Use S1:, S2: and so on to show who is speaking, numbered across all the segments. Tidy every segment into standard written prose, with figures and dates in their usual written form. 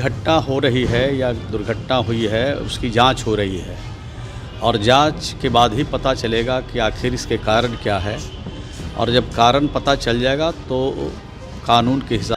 S1: घटना हो रही है या दुर्घटना हुई है उसकी जांच हो रही है और जांच के बाद ही पता चलेगा कि आखिर इसके कारण क्या है। और जब कारण पता चल जाएगा तो कानून के हिसाब।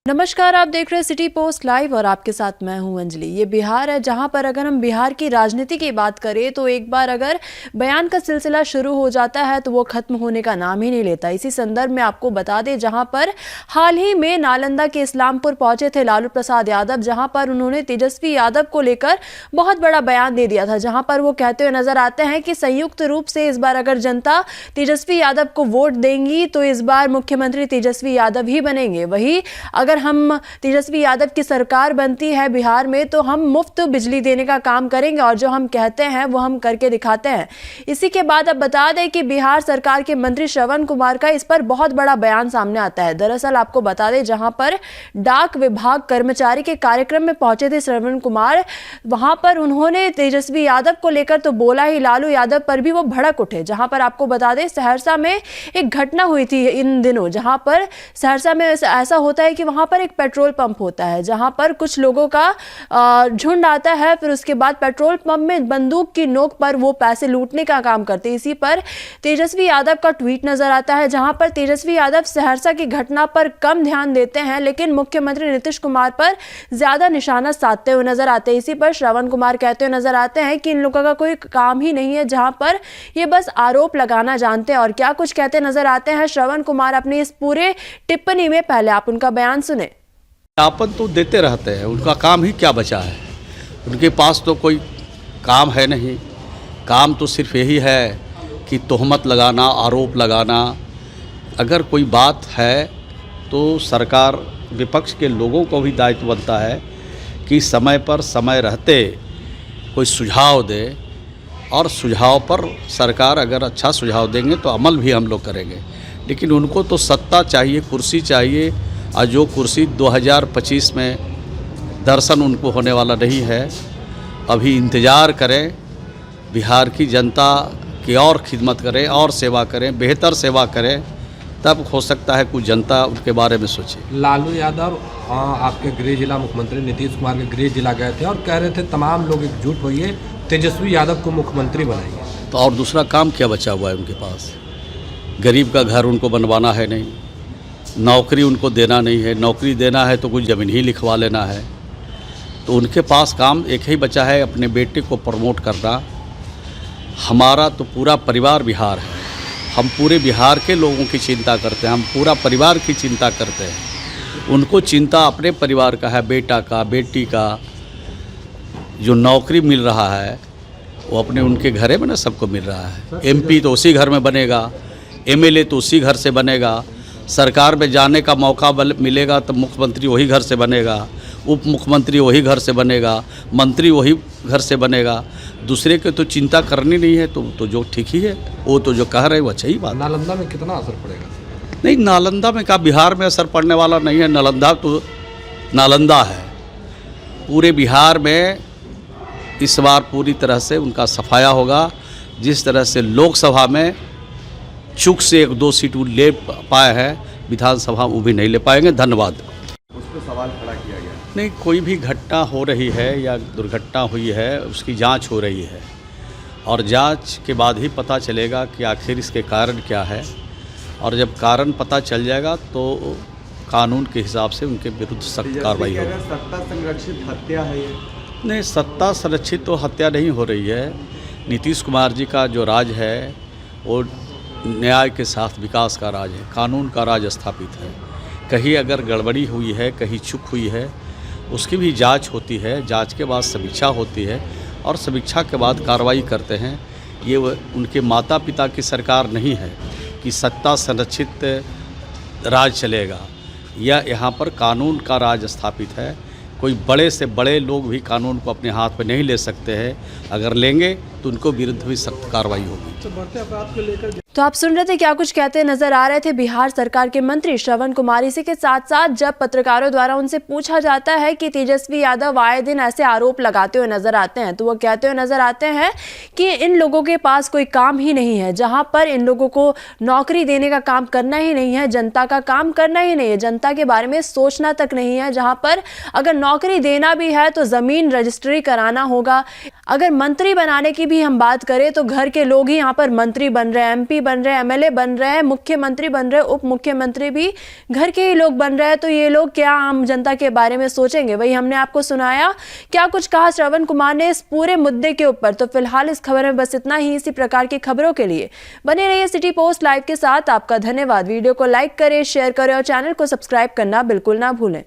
S2: नमस्कार, आप देख रहे हैं सिटी पोस्ट लाइव और आपके साथ मैं हूं अंजलि। ये बिहार है, जहां पर अगर हम बिहार की राजनीति की बात करें तो एक बार अगर बयान का सिलसिला शुरू हो जाता है तो वो खत्म होने का नाम ही नहीं लेता। इसी संदर्भ में आपको बता दें, जहां पर हाल ही में नालंदा के इस्लामपुर पहुंचे थे लालू प्रसाद यादव, जहां पर उन्होंने तेजस्वी यादव को लेकर बहुत बड़ा बयान दे दिया था, जहां पर वो कहते हुए नजर आते हैं कि संयुक्त रूप से इस बार अगर जनता तेजस्वी यादव को वोट देंगी तो इस बार मुख्यमंत्री तेजस्वी यादव ही बनेंगे। वही अगर हम तेजस्वी यादव की सरकार बनती है बिहार में तो हम मुफ्त बिजली देने का काम करेंगे और जो हम कहते हैं वो हम करके दिखाते हैं। इसी के बाद अब बता दें कि बिहार सरकार के मंत्री श्रवण कुमार का इस पर बहुत बड़ा बयान सामने आता है। दरअसल आपको बता दें, जहां पर डाक विभाग कर्मचारी के कार्यक्रम में पहुंचे थे श्रवण कुमार, वहां पर उन्होंने तेजस्वी यादव को लेकर तो बोला ही, लालू यादव पर भी वो भड़क उठे। जहां पर आपको बता दें, सहरसा में एक घटना हुई थी इन दिनों, जहां पर सहरसा में ऐसा होता है कि वहां पर एक पेट्रोल पंप होता है, जहां पर कुछ लोगों का झुंड आता है, फिर उसके बाद पेट्रोल पंप में बंदूक की नोक पर वो पैसे लूटने का काम करते हैं। इसी पर तेजस्वी यादव का ट्वीट नजर आता है, जहां पर तेजस्वी यादव सहरसा की घटना पर कम ध्यान देते हैं लेकिन मुख्यमंत्री नीतीश कुमार पर ज्यादा निशाना साधते हुए नजर आते हैं। इसी पर श्रवण कुमार कहते हुए नजर आते हैं कि इन लोगों का कोई काम ही नहीं है, जहां पर ये बस आरोप लगाना जानते हैं। और क्या कुछ कहते नजर आते हैं श्रवण कुमार अपनी इस पूरे टिप्पणी में, पहले आप उनका बयान सुने।
S1: विज्ञापन तो देते रहते हैं, उनका काम ही क्या बचा है? उनके पास तो कोई काम है नहीं। काम तो सिर्फ यही है कि तोहमत लगाना, आरोप लगाना। अगर कोई बात है तो सरकार, विपक्ष के लोगों को भी दायित्व बनता है कि समय पर समय रहते कोई सुझाव दे, और सुझाव पर सरकार अगर अच्छा सुझाव देंगे तो अमल भी हम लोग करेंगे। लेकिन उनको तो सत्ता चाहिए, कुर्सी चाहिए, और जो कुर्सी 2025 में दर्शन उनको होने वाला नहीं है। अभी इंतज़ार करें, बिहार की जनता की और खिदमत करें और सेवा करें, बेहतर सेवा करें, तब हो सकता है कुछ जनता उनके बारे में सोचे।
S3: लालू यादव आपके गृह जिला मुख्यमंत्री नीतीश कुमार के गृह जिला गए थे और कह रहे थे तमाम लोग एकजुट होइए, तेजस्वी यादव को मुख्यमंत्री बनाइए।
S1: तो और दूसरा काम क्या बचा हुआ है उनके पास? गरीब का घर उनको बनवाना है नहीं, नौकरी उनको देना नहीं है। नौकरी देना है तो कुछ ज़मीन ही लिखवा लेना है। तो उनके पास काम एक ही बचा है, अपने बेटे को प्रमोट करना। हमारा तो पूरा परिवार बिहार है, हम पूरे बिहार के लोगों की चिंता करते हैं, हम पूरा परिवार की चिंता करते हैं। उनको चिंता अपने परिवार का है, बेटा का, बेटी का। जो नौकरी मिल रहा है वो अपने उनके घरे में ना सबको मिल रहा है। MP तो उसी घर में बनेगा, MLA तो उसी घर से बनेगा, सरकार में जाने का मौका मिलेगा तो मुख्यमंत्री वही घर से बनेगा, उप मुख्यमंत्री वही घर से बनेगा, मंत्री वही घर से बनेगा। दूसरे के तो चिंता करनी नहीं है। तो जो ठीक ही है, वो तो जो कह रहे हैं वो अच्छा ही बात।
S3: नालंदा में कितना असर पड़ेगा?
S1: नहीं, नालंदा में क्या बिहार में असर पड़ने वाला नहीं है। नालंदा तो नालंदा है, पूरे बिहार में इस बार पूरी तरह से उनका सफाया होगा। जिस तरह से लोकसभा में चूक से 1-2 सीट ले पाए हैं, विधानसभा वो भी नहीं ले पाएंगे। धन्यवाद।
S4: उस पर सवाल खड़ा किया गया।
S1: नहीं, कोई भी घटना हो रही है या दुर्घटना हुई है उसकी जांच हो रही है और जांच के बाद ही पता चलेगा कि आखिर इसके कारण क्या है। और जब कारण पता चल जाएगा तो कानून के हिसाब से उनके विरुद्ध सख्त कार्रवाई होगी।
S4: सत्ता संरक्षित हत्या है ये?
S1: नहीं, सत्ता संरक्षित तो हत्या नहीं हो रही है। नीतीश कुमार जी का जो राज है वो न्याय के साथ विकास का राज है, कानून का राज स्थापित है। कहीं अगर गड़बड़ी हुई है, कहीं चूक हुई है, उसकी भी जांच होती है। जांच के बाद समीक्षा होती है और समीक्षा के बाद कार्रवाई करते हैं। ये उनके माता पिता की सरकार नहीं है कि सत्ता संरक्षित राज चलेगा, या यहाँ पर कानून का राज स्थापित है। कोई बड़े से बड़े लोग भी कानून को अपने हाथ में नहीं ले सकते हैं। अगर लेंगे तो उनको विरुद्ध भी सख्त कार्रवाई होगी।
S2: तो बढ़ते अपराध को लेकर तो आप सुन रहे थे क्या कुछ कहते नजर आ रहे थे बिहार सरकार के मंत्री श्रवण कुमार। इसी के साथ साथ जब पत्रकारों द्वारा उनसे पूछा जाता है कि तेजस्वी यादव आए दिन ऐसे आरोप लगाते हुए नजर आते हैं, तो वो कहते हुए नजर आते हैं कि इन लोगों के पास कोई काम ही नहीं है, जहां पर इन लोगों को नौकरी देने का काम करना ही नहीं है, जनता का काम करना ही नहीं है, जनता के बारे में सोचना तक नहीं है, जहां पर अगर नौकरी देना भी है तो जमीन रजिस्ट्री कराना होगा। अगर मंत्री बनाने की भी हम बात करें तो घर के लोग ही यहाँ पर मंत्री बन रहे हैं, MP बन रहे हैं, MLA बन रहे हैं, मुख्यमंत्री बन रहे हैं, उप मुख्यमंत्री भी घर के ही लोग बन रहे हैं। तो ये लोग क्या आम जनता के बारे में सोचेंगे? वही हमने आपको सुनाया क्या कुछ कहा श्रवण कुमार ने इस पूरे मुद्दे के ऊपर। तो फिलहाल इस खबर में बस इतना ही। इसी प्रकार की खबरों के लिए बने रहिए सिटी पोस्ट लाइव के साथ। आपका धन्यवाद। वीडियो को लाइक करें, शेयर करें और चैनल को सब्सक्राइब करना बिल्कुल ना भूलें।